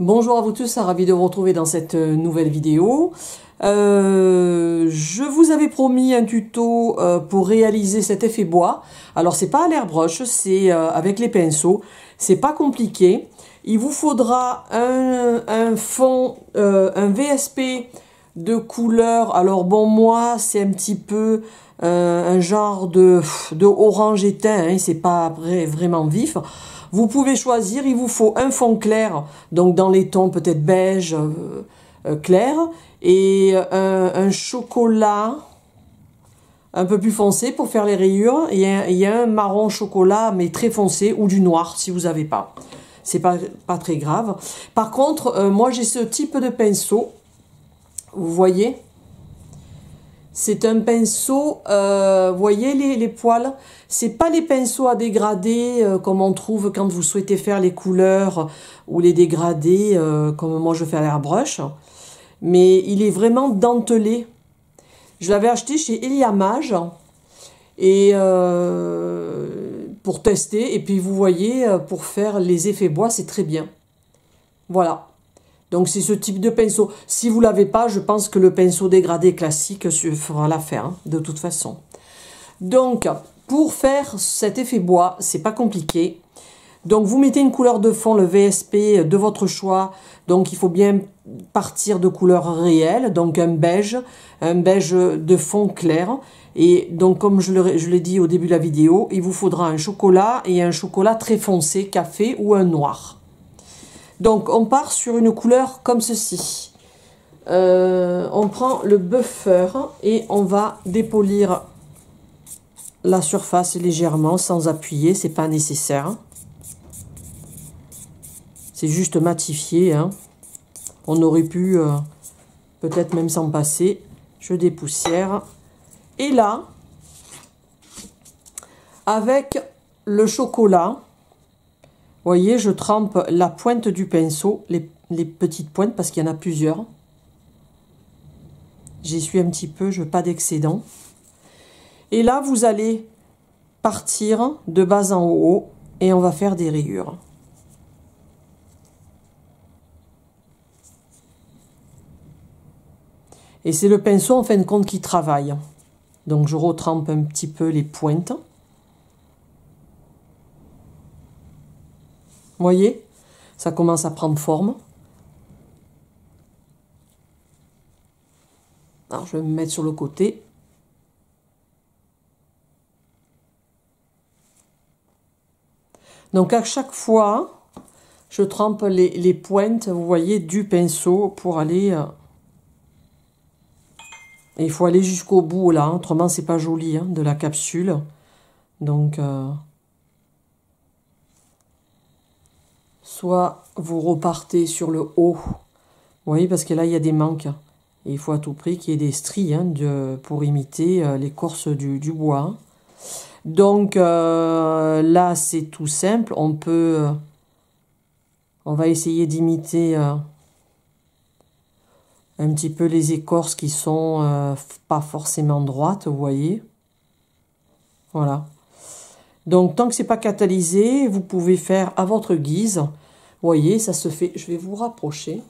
Bonjour à vous tous, ravi de vous retrouver dans cette nouvelle vidéo. Je vous avais promis un tuto pour réaliser cet effet bois. Alors c'est pas à l'airbrush, c'est avec les pinceaux. C'est pas compliqué. Il vous faudra un fond, un VSP de couleur. Alors bon, moi c'est un petit peu un genre de orange éteint, hein, c'est pas vraiment vif. Vous pouvez choisir, il vous faut un fond clair, donc dans les tons peut-être beige, clair, et un chocolat un peu plus foncé pour faire les rayures. Il y a un marron chocolat, mais très foncé, ou du noir si vous n'avez pas. C'est pas très grave. Par contre, moi j'ai ce type de pinceau, vous voyez. C'est un pinceau, vous voyez les poils, c'est pas les pinceaux à dégrader comme on trouve quand vous souhaitez faire les couleurs ou les dégradés comme moi je fais à l'airbrush, mais il est vraiment dentelé. Je l'avais acheté chez Eliamage et pour tester, et puis vous voyez pour faire les effets bois c'est très bien. Voilà. Donc c'est ce type de pinceau. Si vous ne l'avez pas, je pense que le pinceau dégradé classique fera l'affaire, hein, de toute façon. Donc, pour faire cet effet bois, c'est pas compliqué. Donc vous mettez une couleur de fond, le VSP de votre choix. Donc il faut bien partir de couleurs réelles. Donc un beige de fond clair. Et donc comme je l'ai dit au début de la vidéo, il vous faudra un chocolat et un chocolat très foncé, café ou un noir. Donc on part sur une couleur comme ceci. On prend le buffer et on va dépolir la surface légèrement sans appuyer, c'est pas nécessaire. C'est juste matifier, hein. On aurait pu peut-être même s'en passer. Je dépoussière. Et là, avec le chocolat, vous voyez, je trempe la pointe du pinceau, les petites pointes, parce qu'il y en a plusieurs. J'essuie un petit peu, je veux pas d'excédent. Et là, vous allez partir de bas en haut et on va faire des rayures. Et c'est le pinceau, en fin de compte, qui travaille. Donc, je retrempe un petit peu les pointes. Vous voyez, ça commence à prendre forme. Alors, je vais me mettre sur le côté. Donc, à chaque fois, je trempe les pointes, vous voyez, du pinceau pour aller... il faut aller jusqu'au bout, là. Autrement, c'est pas joli, hein, de la capsule. Donc... soit vous repartez sur le haut, vous voyez, parce que là, il y a des manques. Et il faut à tout prix qu'il y ait des stries, hein, pour imiter l'écorce du bois. Donc, là, c'est tout simple. On va essayer d'imiter un petit peu les écorces qui sont pas forcément droites, vous voyez. Voilà. Donc, tant que c'est pas catalysé, vous pouvez faire à votre guise. Vous voyez, ça se fait. Je vais vous rapprocher.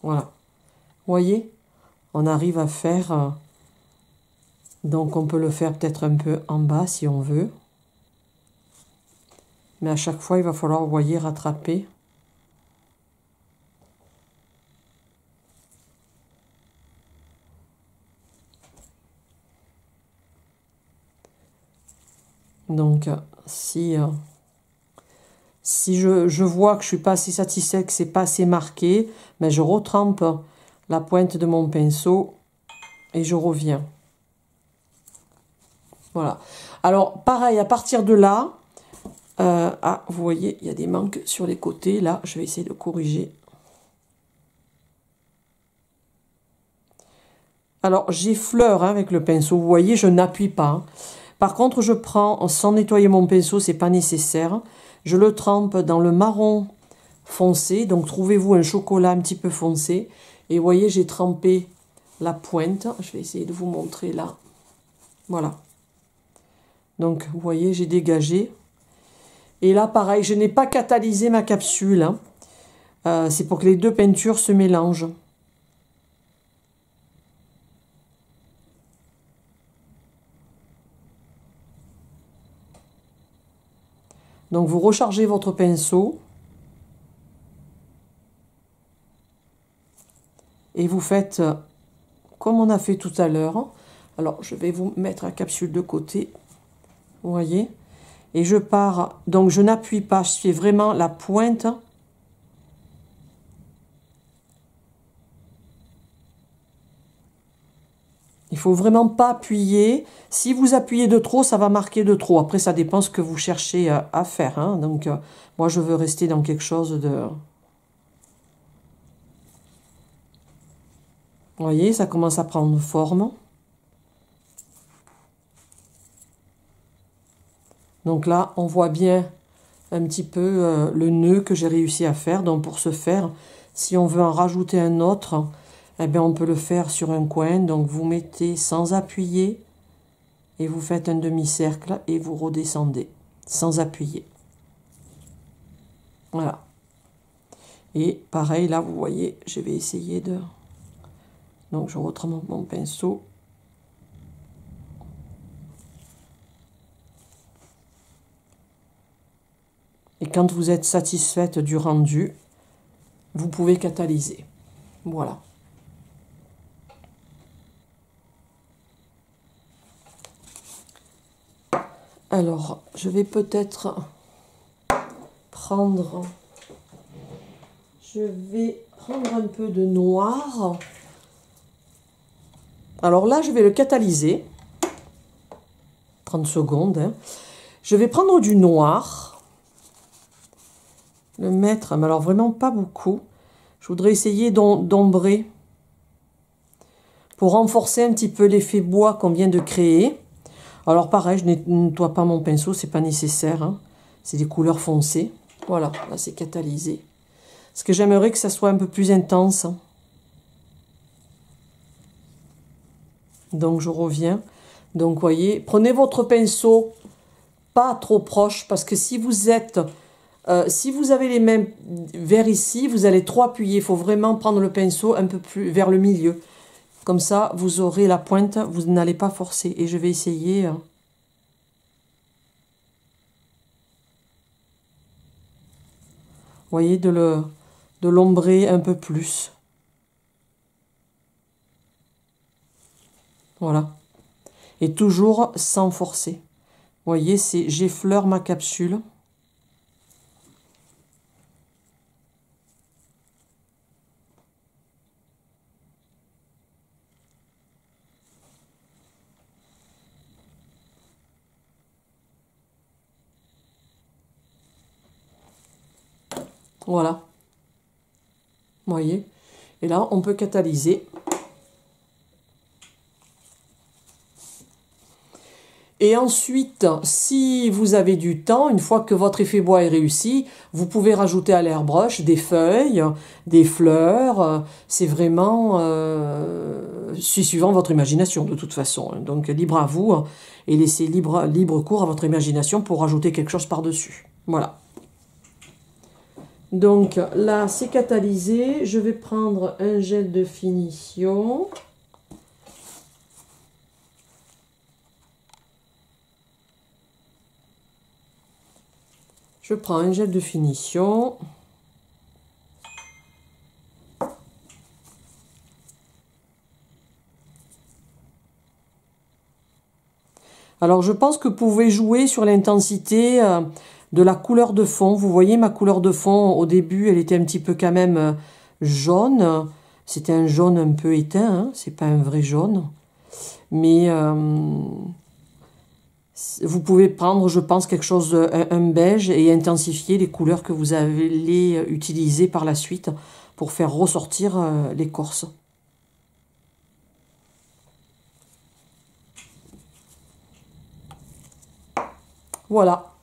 Voilà. Vous voyez, on arrive à faire... donc, on peut le faire peut-être un peu en bas si on veut. Mais à chaque fois, il va falloir, vous voyez, rattraper. Donc, si je vois que je suis pas assez satisfait, que c'est pas assez marqué, mais je retrempe la pointe de mon pinceau et je reviens. Voilà. Alors, pareil, à partir de là, vous voyez, il y a des manques sur les côtés. Là, je vais essayer de corriger. Alors, j'effleure, hein, avec le pinceau. Vous voyez, je n'appuie pas, hein. Par contre, je prends, sans nettoyer mon pinceau, c'est pas nécessaire. Je le trempe dans le marron foncé. Donc, trouvez-vous un chocolat un petit peu foncé. Et vous voyez, j'ai trempé la pointe. Je vais essayer de vous montrer là. Voilà. Donc, vous voyez, j'ai dégagé. Et là, pareil, je n'ai pas catalysé ma capsule, hein. C'est pour que les deux peintures se mélangent. Donc, vous rechargez votre pinceau. Et vous faites comme on a fait tout à l'heure. Alors, je vais vous mettre la capsule de côté. Vous voyez? Et je pars, donc je n'appuie pas, je fais vraiment la pointe. Il faut vraiment pas appuyer. Si vous appuyez de trop, ça va marquer de trop. Après, ça dépend ce que vous cherchez à faire, hein. Donc, moi, je veux rester dans quelque chose de... Vous voyez, ça commence à prendre forme. Donc là, on voit bien un petit peu le nœud que j'ai réussi à faire. Donc pour ce faire, si on veut en rajouter un autre, eh bien on peut le faire sur un coin. Donc vous mettez sans appuyer et vous faites un demi-cercle et vous redescendez sans appuyer. Voilà. Et pareil, là, vous voyez, je vais essayer de... Donc je retrempe mon pinceau. Et quand vous êtes satisfaite du rendu, vous pouvez catalyser. Voilà. Alors, je vais peut-être prendre... Je vais prendre un peu de noir. Alors là, je vais le catalyser. 30 secondes. Hein. Je vais prendre du noir. Le mettre, mais alors vraiment pas beaucoup. Je voudrais essayer d'ombrer pour renforcer un petit peu l'effet bois qu'on vient de créer. Alors pareil, je nettoie pas mon pinceau, c'est pas nécessaire. Hein. C'est des couleurs foncées. Voilà, là c'est catalysé. Parce que j'aimerais que ça soit un peu plus intense. Donc je reviens. Donc vous voyez, prenez votre pinceau pas trop proche parce que si vous êtes... si vous avez les mains vers ici, vous allez trop appuyer. Il faut vraiment prendre le pinceau un peu plus vers le milieu. Comme ça, vous aurez la pointe, vous n'allez pas forcer. Et je vais essayer... vous voyez, de l'ombrer un peu plus. Voilà. Et toujours sans forcer. Vous voyez, j'effleure ma capsule. Voilà. Vous voyez. Et là, on peut catalyser. Et ensuite, si vous avez du temps, une fois que votre effet bois est réussi, vous pouvez rajouter à l'airbrush des feuilles, des fleurs. C'est vraiment... c'est suivant votre imagination, de toute façon. Donc, libre à vous. Et laissez libre cours à votre imagination pour rajouter quelque chose par-dessus. Voilà. Donc, là, c'est catalysé. Je vais prendre un gel de finition. Je prends un gel de finition. Alors, je pense que vous pouvez jouer sur l'intensité de la couleur de fond. Vous voyez, ma couleur de fond, au début, elle était un petit peu quand même jaune. C'était un jaune un peu éteint, hein. C'est pas un vrai jaune. Mais vous pouvez prendre, je pense, quelque chose, un beige et intensifier les couleurs que vous allez utiliser par la suite pour faire ressortir l'écorce. Voilà.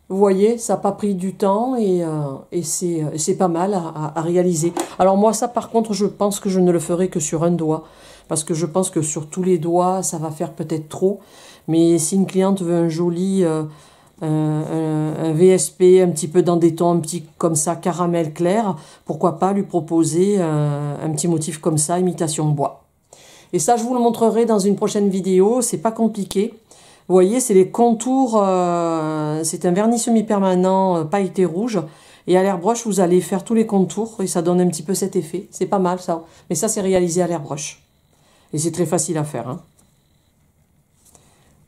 Vous voyez, ça n'a pas pris du temps et c'est pas mal à réaliser. Alors moi, ça par contre, je pense que je ne le ferai que sur un doigt. Parce que je pense que sur tous les doigts, ça va faire peut-être trop. Mais si une cliente veut un joli un VSP, un petit peu dans des tons un petit comme ça, caramel clair, pourquoi pas lui proposer un petit motif comme ça, imitation bois. Et ça, je vous le montrerai dans une prochaine vidéo, c'est pas compliqué. Vous voyez, c'est les contours, c'est un vernis semi-permanent pailleté rouge. Et à l'airbrush, vous allez faire tous les contours et ça donne un petit peu cet effet. C'est pas mal ça. Mais ça, c'est réalisé à l'airbrush. Et c'est très facile à faire. Hein.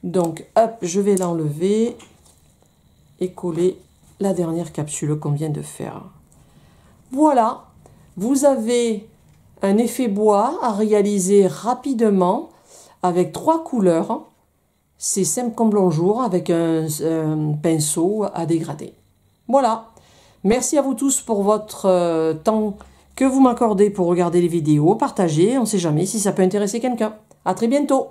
Donc, hop, je vais l'enlever et coller la dernière capsule qu'on vient de faire. Voilà, vous avez un effet bois à réaliser rapidement avec 3 couleurs. C'est simple comme bonjour avec un pinceau à dégrader. Voilà. Merci à vous tous pour votre temps que vous m'accordez pour regarder les vidéos. Partagez, on ne sait jamais si ça peut intéresser quelqu'un. À très bientôt.